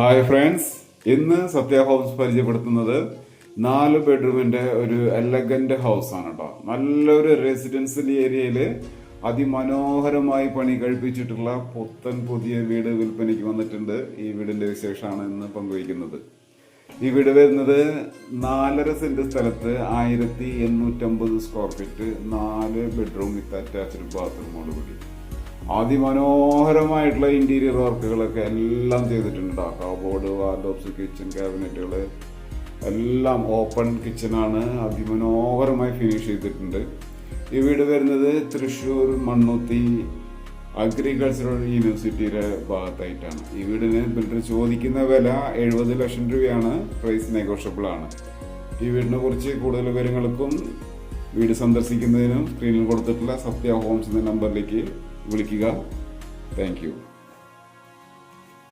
Hi friends, ഇന്ന് സത്യ house പരിചയപ്പെടുത്തുന്നത് 4 ബെഡ്റൂമിന്റെ ഒരു എലഗന്റ് ഹൗസ് ആണ് കേട്ടോ. നല്ലൊരു റെസിഡൻഷ്യൽ ഏരിയയിൽ അതിമനോഹരമായി പണി കഴിപ്പിച്ചിട്ടുള്ള പുതിയ വീട് വിൽപ്പനയ്ക്ക് വന്നിട്ടുണ്ട്. ഈ വീടിന്റെ വിശേഷമാണ് ഇന്ന് പങ്കുവയ്ക്കുന്നത്. ഈ വീട് വരുന്നത് 4.5 സെന്റ് സ്ഥലത്ത് 1850 square feet, 4 bedroom with attached ബാത്റൂമോട് കൂടി അതിമനോഹരമായിട്ടുള്ള ഇന്റീരിയർ വർക്കുകളൊക്കെ എല്ലാം ചെയ്തിട്ടുണ്ട്. കബോർഡ്, വാർഡ്രോബ്സ്, കിച്ചൺ ക്യാബിനറ്റുകൾ എല്ലാം ഓപ്പൺ കിച്ചണാണ്. അതിമനോഹരമായി ഫിനിഷ് ചെയ്തിട്ടുണ്ട്. ഈ വീട് വരുന്നത് തൃശ്ശൂർ മണ്ണുത്തി അഗ്രികൾച്ചറൽ യൂണിവേഴ്സിറ്റിയുടെ ഭാഗത്തായിട്ടാണ്. ഈ വീടിന് ബിൽഡർ ചോദിക്കുന്ന വില 70 ലക്ഷം രൂപയാണ്. പ്രൈസ് നെഗോഷ്യബിൾ ആണ്. ഈ വീടിനെ കുറിച്ച് കൂടുതൽ വിവരങ്ങൾക്കും വീട് സന്ദർശിക്കുന്നതിനും സ്ക്രീനിൽ കൊടുത്തിട്ടുള്ള സത്യ ഹോംസ് എന്ന നമ്പറിലേക്ക് വിളിക്കുക. Thank you.